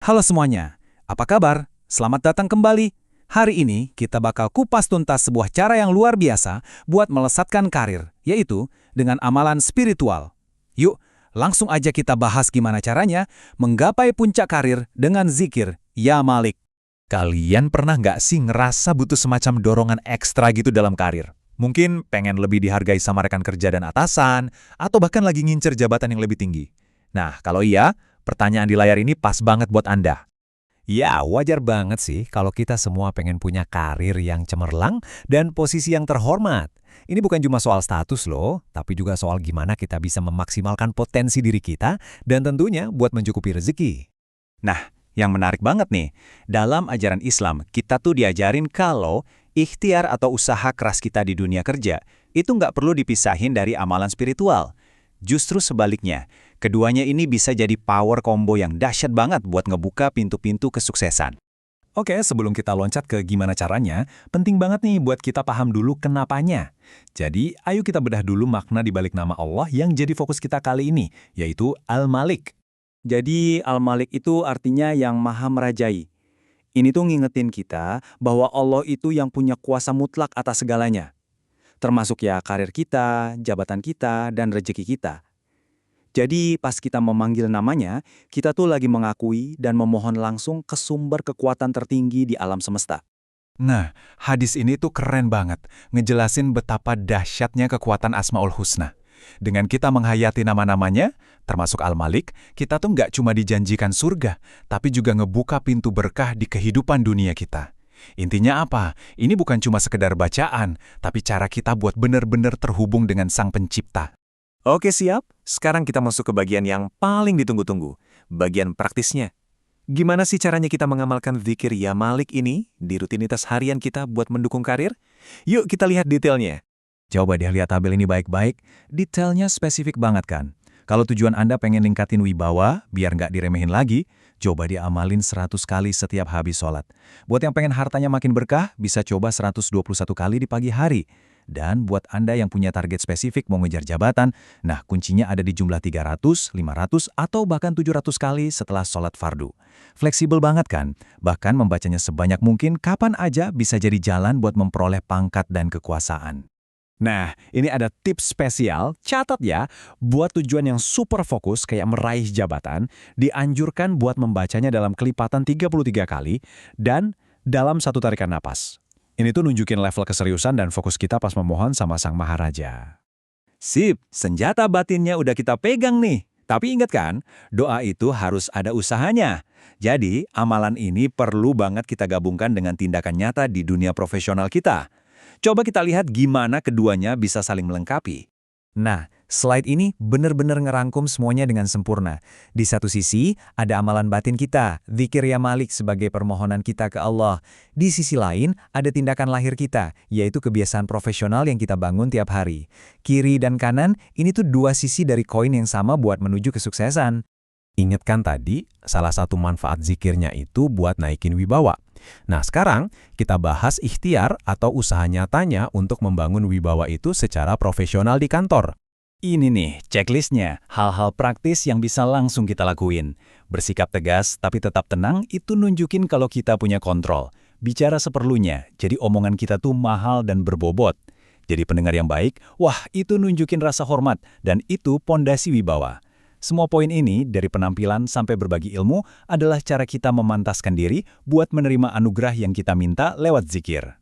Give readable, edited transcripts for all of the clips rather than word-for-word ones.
Halo semuanya, apa kabar? Selamat datang kembali. Hari ini kita bakal kupas tuntas sebuah cara yang luar biasa buat melesatkan karir, yaitu dengan amalan spiritual. Yuk, langsung aja kita bahas gimana caranya menggapai puncak karir dengan zikir, Ya Malik. Kalian pernah nggak sih ngerasa butuh semacam dorongan ekstra gitu dalam karir? Mungkin pengen lebih dihargai sama rekan kerja dan atasan, atau bahkan lagi ngincer jabatan yang lebih tinggi. Nah, kalau iya, pertanyaan di layar ini pas banget buat Anda. Ya, wajar banget sih kalau kita semua pengen punya karir yang cemerlang dan posisi yang terhormat. Ini bukan cuma soal status loh, tapi juga soal gimana kita bisa memaksimalkan potensi diri kita dan tentunya buat mencukupi rezeki. Nah, yang menarik banget nih, dalam ajaran Islam, kita tuh diajarin kalau ikhtiar atau usaha keras kita di dunia kerja itu nggak perlu dipisahin dari amalan spiritual. Justru sebaliknya, keduanya ini bisa jadi power combo yang dahsyat banget buat ngebuka pintu-pintu kesuksesan. Oke, sebelum kita loncat ke gimana caranya, penting banget nih buat kita paham dulu kenapanya. Jadi, ayo kita bedah dulu makna di balik nama Allah yang jadi fokus kita kali ini, yaitu Al-Malik. Jadi Al-Malik itu artinya yang maha merajai. Ini tuh ngingetin kita bahwa Allah itu yang punya kuasa mutlak atas segalanya. Termasuk ya karir kita, jabatan kita, dan rezeki kita. Jadi pas kita memanggil namanya, kita tuh lagi mengakui dan memohon langsung ke sumber kekuatan tertinggi di alam semesta. Nah, hadis ini tuh keren banget, ngejelasin betapa dahsyatnya kekuatan Asmaul Husna. Dengan kita menghayati nama-namanya, termasuk Al-Malik, kita tuh nggak cuma dijanjikan surga, tapi juga ngebuka pintu berkah di kehidupan dunia kita. Intinya apa? Ini bukan cuma sekedar bacaan, tapi cara kita buat benar-benar terhubung dengan Sang Pencipta. Oke siap, sekarang kita masuk ke bagian yang paling ditunggu-tunggu, bagian praktisnya. Gimana sih caranya kita mengamalkan zikir Ya Malik ini di rutinitas harian kita buat mendukung karir? Yuk kita lihat detailnya. Coba deh lihat tabel ini baik-baik, detailnya spesifik banget kan? Kalau tujuan Anda pengen ningkatin wibawa, biar nggak diremehin lagi, coba diamalin 100 kali setiap habis sholat. Buat yang pengen hartanya makin berkah, bisa coba 121 kali di pagi hari. Dan buat Anda yang punya target spesifik mau ngejar jabatan, nah kuncinya ada di jumlah 300, 500, atau bahkan 700 kali setelah sholat fardu. Fleksibel banget kan? Bahkan membacanya sebanyak mungkin kapan aja bisa jadi jalan buat memperoleh pangkat dan kekuasaan. Nah, ini ada tips spesial, catat ya, buat tujuan yang super fokus kayak meraih jabatan, dianjurkan buat membacanya dalam kelipatan 33 kali dan dalam satu tarikan napas. Ini tuh nunjukin level keseriusan dan fokus kita pas memohon sama Sang Maharaja. Sip, senjata batinnya udah kita pegang nih. Tapi ingat kan, doa itu harus ada usahanya. Jadi, amalan ini perlu banget kita gabungkan dengan tindakan nyata di dunia profesional kita. Coba kita lihat gimana keduanya bisa saling melengkapi. Nah, slide ini benar-benar ngerangkum semuanya dengan sempurna. Di satu sisi, ada amalan batin kita, zikir Ya Malik sebagai permohonan kita ke Allah. Di sisi lain, ada tindakan lahir kita, yaitu kebiasaan profesional yang kita bangun tiap hari. Kiri dan kanan, ini tuh dua sisi dari koin yang sama buat menuju kesuksesan. Ingat kan tadi, salah satu manfaat zikirnya itu buat naikin wibawa. Nah sekarang, kita bahas ikhtiar atau usaha nyatanya untuk membangun wibawa itu secara profesional di kantor. Ini nih, checklistnya. Hal-hal praktis yang bisa langsung kita lakuin. Bersikap tegas tapi tetap tenang itu nunjukin kalau kita punya kontrol. Bicara seperlunya, jadi omongan kita tuh mahal dan berbobot. Jadi pendengar yang baik, wah itu nunjukin rasa hormat dan itu pondasi wibawa. Semua poin ini, dari penampilan sampai berbagi ilmu, adalah cara kita memantaskan diri buat menerima anugerah yang kita minta lewat zikir.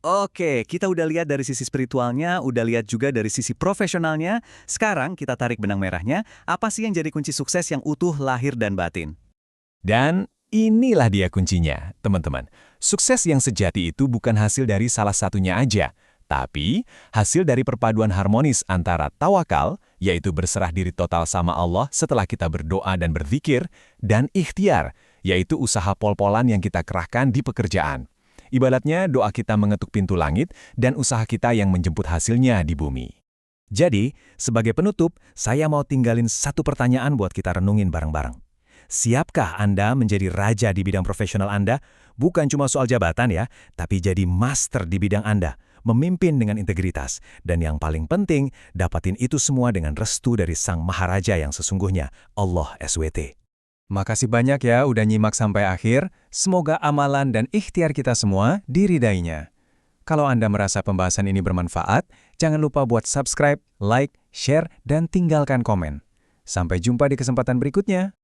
Oke, kita udah lihat dari sisi spiritualnya, udah lihat juga dari sisi profesionalnya. Sekarang kita tarik benang merahnya, apa sih yang jadi kunci sukses yang utuh lahir dan batin? Dan inilah dia kuncinya, teman-teman. Sukses yang sejati itu bukan hasil dari salah satunya aja, tapi hasil dari perpaduan harmonis antara tawakal, yaitu berserah diri total sama Allah setelah kita berdoa dan berzikir, dan ikhtiar, yaitu usaha pol-polan yang kita kerahkan di pekerjaan. Ibaratnya doa kita mengetuk pintu langit dan usaha kita yang menjemput hasilnya di bumi. Jadi, sebagai penutup, saya mau tinggalin satu pertanyaan buat kita renungin bareng-bareng. Siapkah Anda menjadi raja di bidang profesional Anda? Bukan cuma soal jabatan ya, tapi jadi master di bidang Anda. Memimpin dengan integritas, dan yang paling penting, dapatin itu semua dengan restu dari Sang Maharaja yang sesungguhnya, Allah SWT. Makasih banyak ya udah nyimak sampai akhir. Semoga amalan dan ikhtiar kita semua diridainya. Kalau Anda merasa pembahasan ini bermanfaat, jangan lupa buat subscribe, like, share, dan tinggalkan komen. Sampai jumpa di kesempatan berikutnya.